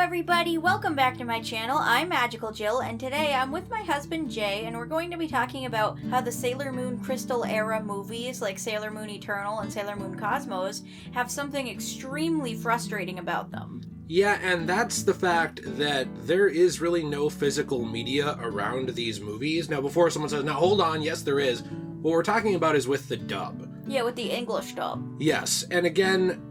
everybody, welcome back to my channel. I'm Magical Jill, and today I'm with my husband Jay, and we're going to be talking about how the Sailor Moon Crystal era movies like Sailor Moon Eternal and Sailor Moon Cosmos have something extremely frustrating about them. Yeah, and that's the fact that there is really no physical media around these movies. Now, before someone says, now hold on, yes there is, what we're talking about is with the dub. Yeah, with the English dub. Yes, and again,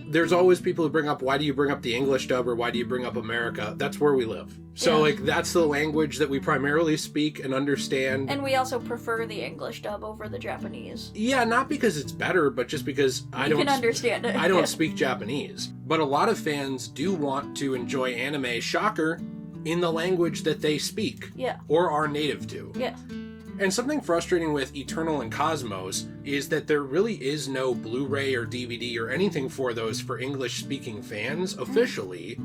there's always people who bring up, why do you bring up the English dub or why do you bring up America? That's where we live. So, that's the language that we primarily speak and understand. And we also prefer the English dub over the Japanese. Yeah, not because it's better, but just because I don't understand it. I don't speak Japanese. But a lot of fans do want to enjoy anime, shocker, in the language that they speak. Yeah. Or are native to. Yeah. And something frustrating with Eternal and Cosmos is that there really is no Blu-ray or DVD or anything for those for English-speaking fans officially,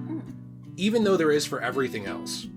even though there is for everything else.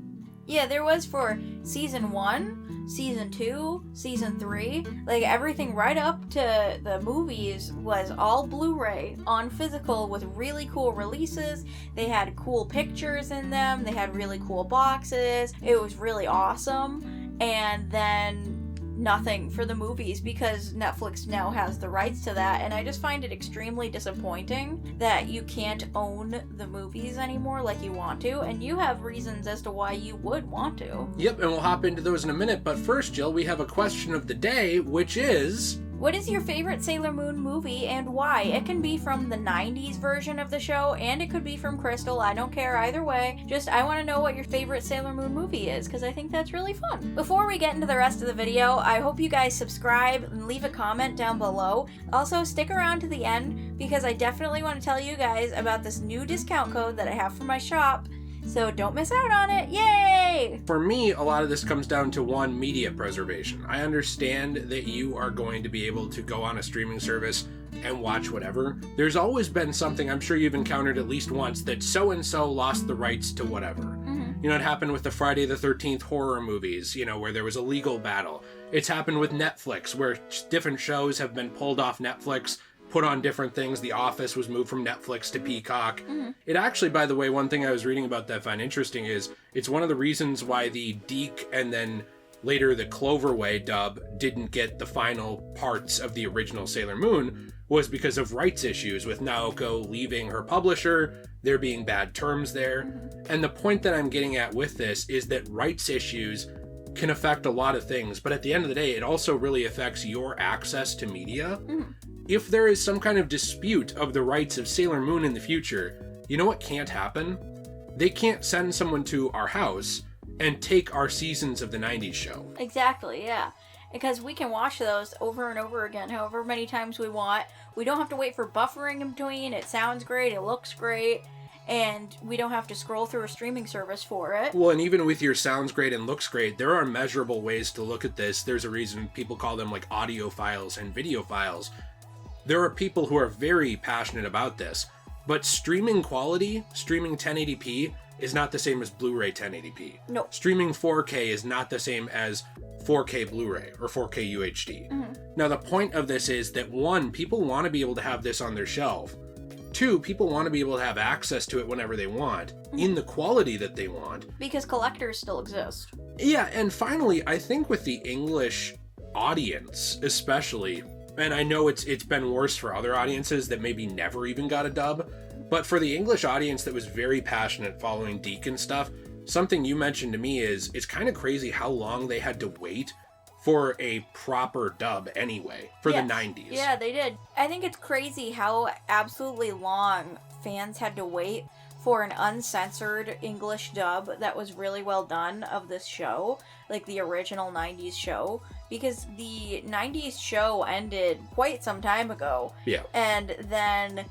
Yeah, there was for Season 1, Season 2, Season 3. Like, everything right up to the movies was all Blu-ray on physical with really cool releases. They had cool pictures in them. They had really cool boxes. It was really awesome. And then nothing for the movies because Netflix now has the rights to that, and I just find it extremely disappointing that you can't own the movies anymore like you want to, and you have reasons as to why you would want to. Yep, and we'll hop into those in a minute, but first, Jill, we have a question of the day, which is... what is your favorite Sailor Moon movie and why? It can be from the 90s version of the show, and it could be from Crystal. I don't care either way. Just, I want to know what your favorite Sailor Moon movie is, because I think that's really fun. Before we get into the rest of the video, I hope you guys subscribe and leave a comment down below. Also, stick around to the end, because I definitely want to tell you guys about this new discount code that I have for my shop. So don't miss out on it. Yay! For me, a lot of this comes down to one, media preservation. I understand that you are going to be able to go on a streaming service and watch whatever. There's always been something, I'm sure you've encountered at least once, that so-and-so lost the rights to whatever. You know, it happened with the Friday the 13th horror movies, you know, where there was a legal battle. It's happened with Netflix, where different shows have been pulled off Netflix, put on different things. The Office was moved from Netflix to Peacock. It actually, by the way, one thing I was reading about that I find interesting is it's one of the reasons why the Deke and then later the Cloverway dub didn't get the final parts of the original Sailor Moon was because of rights issues with Naoko leaving her publisher, there being bad terms there. And the point that I'm getting at with this is that rights issues can affect a lot of things, but at the end of the day, it also really affects your access to media. If there is some kind of dispute of the rights of Sailor Moon in the future, you know what can't happen? They can't send someone to our house and take our seasons of the 90s show. Exactly, yeah. Because we can watch those over and over again, however many times we want. We don't have to wait for buffering in between. It sounds great, it looks great, and we don't have to scroll through a streaming service for it. Well, and even with your sounds great and looks great, there are measurable ways to look at this. There's a reason people call them like audio files and video files. There are people who are very passionate about this, but streaming quality, streaming 1080p, is not the same as Blu-ray 1080p. No. Streaming 4K is not the same as 4K Blu-ray or 4K UHD. Now, the point of this is that, one, people want to be able to have this on their shelf. Two, people want to be able to have access to it whenever they want, in the quality that they want. Because collectors still exist. Yeah, and finally, I think with the English audience, especially, and I know it's been worse for other audiences that maybe never even got a dub, but for the English audience that was very passionate following Deke and stuff, something you mentioned to me is it's kind of crazy how long they had to wait for a proper dub anyway, for the 90s. Yeah, they did. I think it's crazy how absolutely long fans had to wait for an uncensored English dub that was really well done of this show, like the original 90s show, because the 90s show ended quite some time ago. Yeah. And then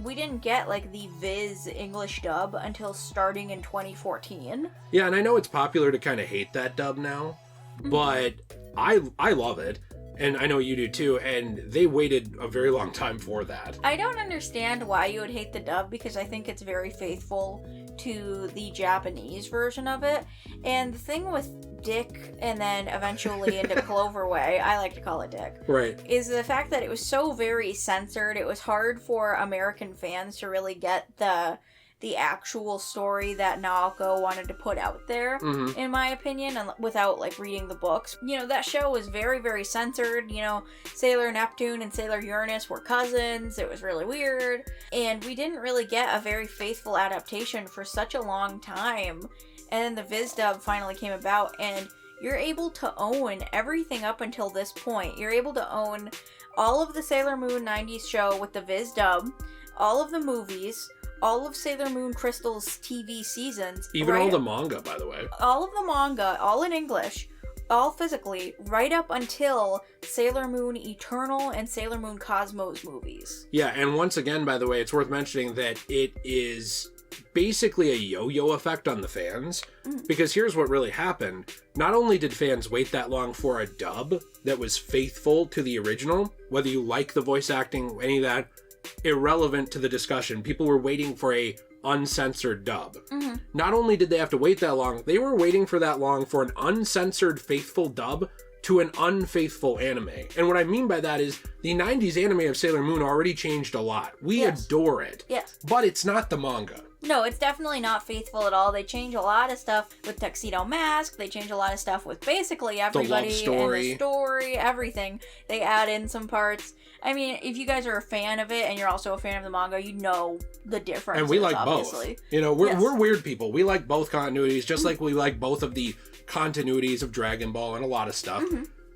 we didn't get like the Viz English dub until starting in 2014. Yeah, and I know it's popular to kind of hate that dub now, but I love it. And I know you do too, and they waited a very long time for that. I don't understand why you would hate the dub, because I think it's very faithful to the Japanese version of it. And the thing with Dick, and then eventually into Cloverway, I like to call it Dick, right, is the fact that it was so very censored. It was hard for American fans to really get the the actual story that Naoko wanted to put out there, in my opinion, and without, like, reading the books. You know, that show was very, very censored. You know, Sailor Neptune and Sailor Uranus were cousins. It was really weird. And we didn't really get a very faithful adaptation for such a long time. And then the Viz dub finally came about, and you're able to own everything up until this point. You're able to own all of the Sailor Moon 90s show with the Viz dub, all of the movies, all of Sailor Moon Crystal's TV seasons. Even all the manga, by the way. All of the manga, all in English, all physically, right up until Sailor Moon Eternal and Sailor Moon Cosmos movies. Yeah, and once again, by the way, it's worth mentioning that it is basically a yo-yo effect on the fans, because here's what really happened. Not only did fans wait that long for a dub that was faithful to the original, whether you like the voice acting, any of that, irrelevant to the discussion. People were waiting for a uncensored dub. Not only did they have to wait that long, they were waiting for that long for an uncensored faithful dub to an unfaithful anime. And what I mean by that is the 90s anime of Sailor Moon already changed a lot. We adore it. Yes. But it's not the manga. No, it's definitely not faithful at all. They change a lot of stuff with Tuxedo Mask. They change a lot of stuff with basically everybody. The love story. And the story, everything. They add in some parts. I mean, if you guys are a fan of it and you're also a fan of the manga, you know the difference. And we like obviously. both. You know, we're weird people. We like both continuities, just like we like both of the continuities of Dragon Ball and a lot of stuff.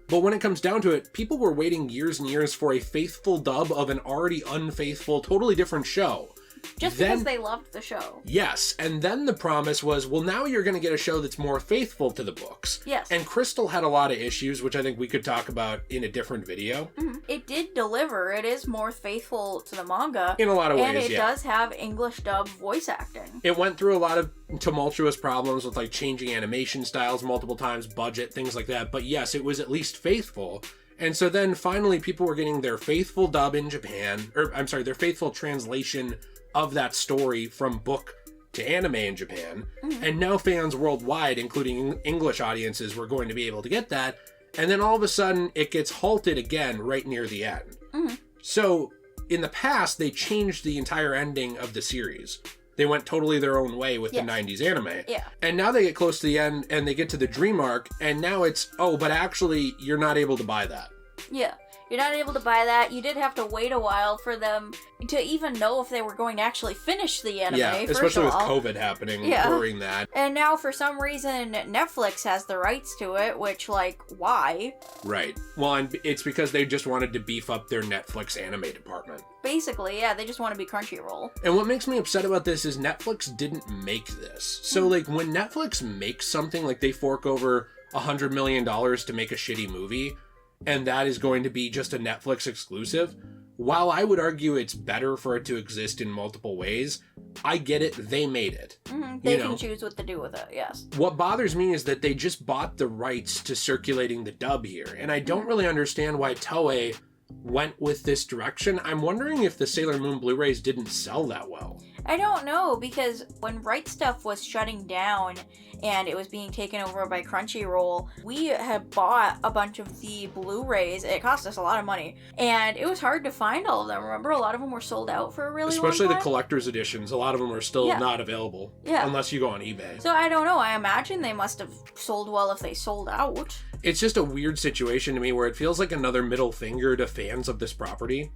But when it comes down to it, people were waiting years and years for a faithful dub of an already unfaithful, totally different show. Just because they loved the show. Yes, and then the promise was, well, now you're going to get a show that's more faithful to the books. Yes. And Crystal had a lot of issues, which I think we could talk about in a different video. It did deliver. It is more faithful to the manga. In a lot of ways, and it does have English dub voice acting. It went through a lot of tumultuous problems with, like, changing animation styles multiple times, budget, things like that. But yes, it was at least faithful. And so then finally people were getting their faithful dub in Japan, or I'm sorry, their faithful translation of that story from book to anime in Japan. And now fans worldwide, including English audiences, were going to be able to get that. And then all of a sudden it gets halted again right near the end. So in the past, they changed the entire ending of the series. They went totally their own way with the 90s anime. Yeah. And now they get close to the end and they get to the dream arc, and now it's, oh, but actually you're not able to buy that. Yeah. You're not able to buy that. You did have to wait a while for them to even know if they were going to actually finish the anime. Yeah, especially with COVID happening during that. And now, for some reason, Netflix has the rights to it, which, like, why? Right. Well, and it's because they just wanted to beef up their Netflix anime department. Basically, yeah, they just want to be Crunchyroll. And what makes me upset about this is Netflix didn't make this. So, like, when Netflix makes something, like they fork over $100 million to make a shitty movie, and that is going to be just a Netflix exclusive, while I would argue it's better for it to exist in multiple ways, I get it, they made it. They can choose what to do with it, yes. What bothers me is that they just bought the rights to circulating the dub here, and I don't really understand why Toei went with this direction. I'm wondering if the Sailor Moon Blu-rays didn't sell that well. I don't know, because when Right Stuff was shutting down and it was being taken over by Crunchyroll, we had bought a bunch of the Blu-rays. It cost us a lot of money, and it was hard to find all of them. Remember, a lot of them were sold out for a really long time? Especially the collector's editions. A lot of them are still not available. Yeah. Unless you go on eBay. So I don't know. I imagine they must have sold well if they sold out. It's just a weird situation to me where it feels like another middle finger to fans of this property.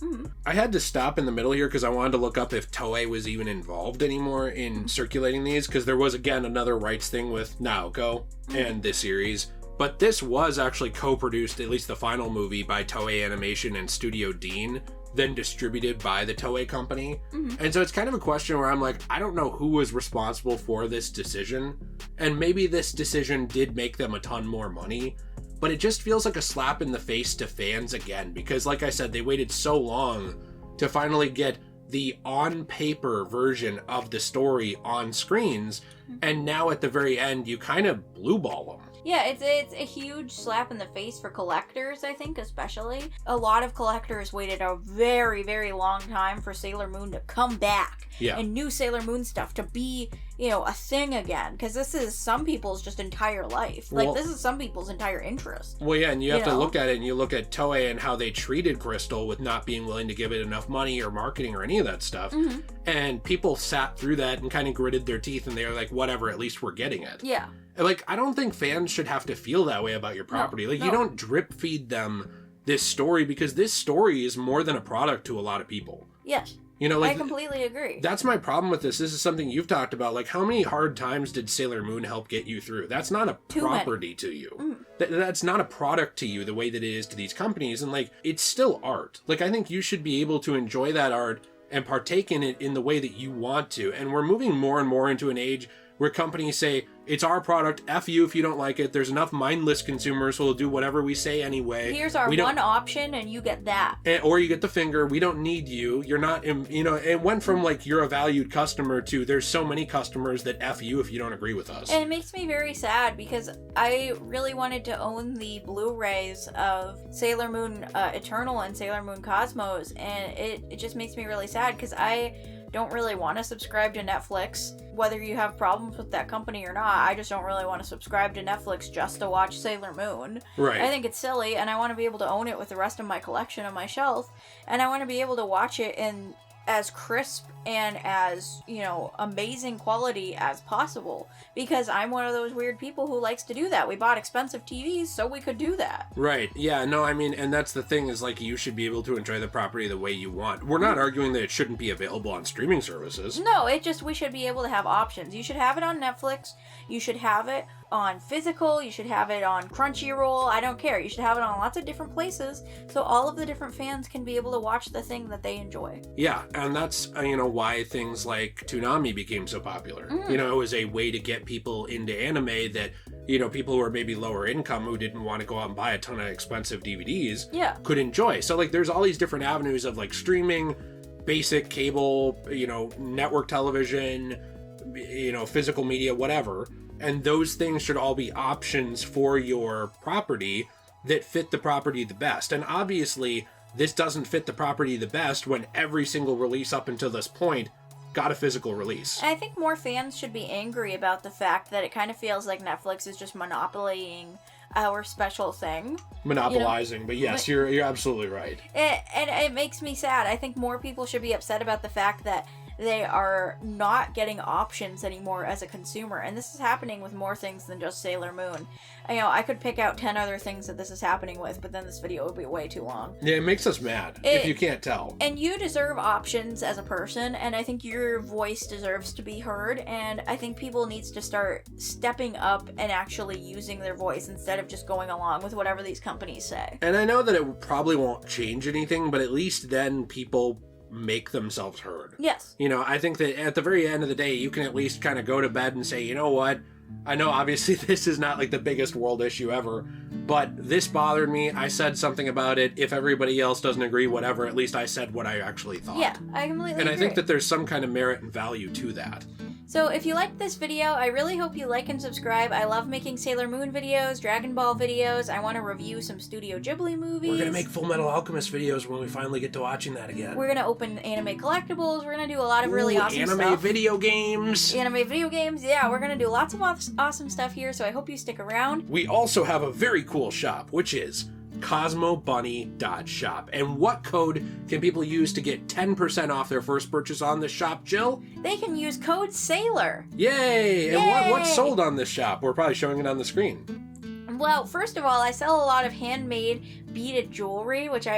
I had to stop in the middle here because I wanted to look up if Toei was even involved anymore in circulating these, because there was, again, another rights thing with Naoko and this series. But this was actually co-produced, at least the final movie, by Toei Animation and Studio Dean, then distributed by the Toei company. And so it's kind of a question where I'm like, I don't know who was responsible for this decision. And maybe this decision did make them a ton more money, but it just feels like a slap in the face to fans again, because like I said, they waited so long to finally get the on-paper version of the story on screens, and now at the very end, you kind of blue ball them. Yeah, it's a huge slap in the face for collectors, I think, especially. A lot of collectors waited a very, very long time for Sailor Moon to come back. Yeah. And new Sailor Moon stuff to be a thing again, because this is some people's just entire life. Like, this is some people's entire interest. Well, yeah, and you have to look at it, and you look at Toei and how they treated Crystal with not being willing to give it enough money or marketing or any of that stuff. And people sat through that and kind of gritted their teeth, and they were like, whatever, at least we're getting it. Yeah. Like, I don't think fans should have to feel that way about your property. You don't drip feed them this story, because this story is more than a product to a lot of people. Yes. Like, I completely agree. That's my problem with this. This is something you've talked about. Like, how many hard times did Sailor Moon help get you through? That's not a property to you. That's not a product to you the way that it is to these companies. And, like, it's still art. Like, I think you should be able to enjoy that art and partake in it in the way that you want to. And we're moving more and more into an age where companies say, it's our product, F you if you don't like it. There's enough mindless consumers who will do whatever we say anyway. Here's our one option, and you get that. Or you get the finger, we don't need you. You're not, it went from, like, you're a valued customer to there's so many customers that F you if you don't agree with us. And it makes me very sad, because I really wanted to own the Blu-rays of Sailor Moon Eternal and Sailor Moon Cosmos, and it just makes me really sad, because I don't really want to subscribe to Netflix. Whether you have problems with that company or not, I just don't really want to subscribe to Netflix just to watch Sailor Moon. Right. I think it's silly, and I want to be able to own it with the rest of my collection on my shelf, and I want to be able to watch it in as crisp and as, amazing quality as possible, because I'm one of those weird people who likes to do that. We bought expensive TVs so we could do that. Right. Yeah, no, I mean, and that's the thing, is, like, you should be able to enjoy the property the way you want. We're not arguing that it shouldn't be available on streaming services. No, we should be able to have options. You should have it on Netflix. You should have it on physical. You should have it on Crunchyroll. I don't care. You should have it on lots of different places, so all of the different fans can be able to watch the thing that they enjoy. Yeah, and that's, why things like Toonami became so popular. It was a way to get people into anime that, people who are maybe lower income who didn't want to go out and buy a ton of expensive DVDs could enjoy. So, like, there's all these different avenues of, like, streaming, basic cable, network television, physical media, whatever. And those things should all be options for your property that fit the property the best. And obviously, this doesn't fit the property the best when every single release up until this point got a physical release. I think more fans should be angry about the fact that it kind of feels like Netflix is just monopolying our special thing. Monopolizing, but yes, you're absolutely right. And it makes me sad. I think more people should be upset about the fact that they are not getting options anymore as a consumer, and this is happening with more things than just Sailor Moon. I could pick out 10 other things that this is happening with, but then this video would be way too long. Yeah, it makes us mad, if you can't tell. And you deserve options as a person, and I think your voice deserves to be heard, and I think people needs to start stepping up and actually using their voice instead of just going along with whatever these companies say. And I know that it probably won't change anything, but at least then people make themselves heard. Yes. I think that at the very end of the day, you can at least kind of go to bed and say, you know what? I know obviously this is not like the biggest world issue ever, but this bothered me. I said something about it. If everybody else doesn't agree, whatever, at least I said what I actually thought. Yeah, I completely agree. And I think that there's some kind of merit and value to that. So if you liked this video, I really hope you like and subscribe. I love making Sailor Moon videos, Dragon Ball videos. I want to review some Studio Ghibli movies. We're going to make Full Metal Alchemist videos when we finally get to watching that again. We're going to open anime collectibles. We're going to do a lot of really awesome stuff. Anime video games. Anime video games, yeah. We're going to do lots of awesome stuff here, so I hope you stick around. We also have a very cool shop, which is CosmoBunny.shop. And what code can people use to get 10% off their first purchase on the shop, Jill? They can use code SAILOR. Yay! And what's sold on this shop? We're probably showing it on the screen. Well, first of all, I sell a lot of handmade beaded jewelry, which I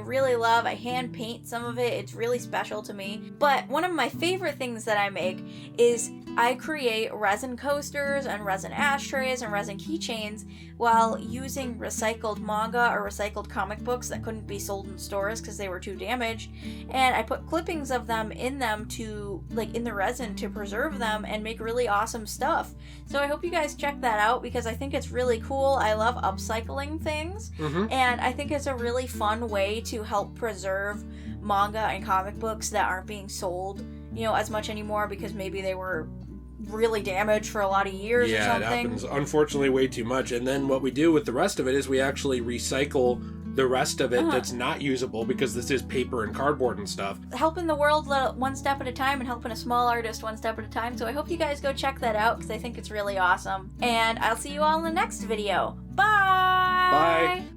really love. I hand paint some of it. It's really special to me. But one of my favorite things that I make is I create resin coasters and resin ashtrays and resin keychains while using recycled manga or recycled comic books that couldn't be sold in stores because they were too damaged. And I put clippings of them in the resin to preserve them and make really awesome stuff. So I hope you guys check that out because I think it's really cool. I love upcycling things. And I think it's a really fun way to help preserve manga and comic books that aren't being sold, as much anymore because maybe they were really damaged for a lot of years or something. Yeah, it happens unfortunately way too much. And then what we do with the rest of it is we actually recycle the rest of it that's not usable, because this is paper and cardboard and stuff. Helping the world one step at a time and helping a small artist one step at a time. So I hope you guys go check that out because I think it's really awesome. And I'll see you all in the next video. Bye! Bye!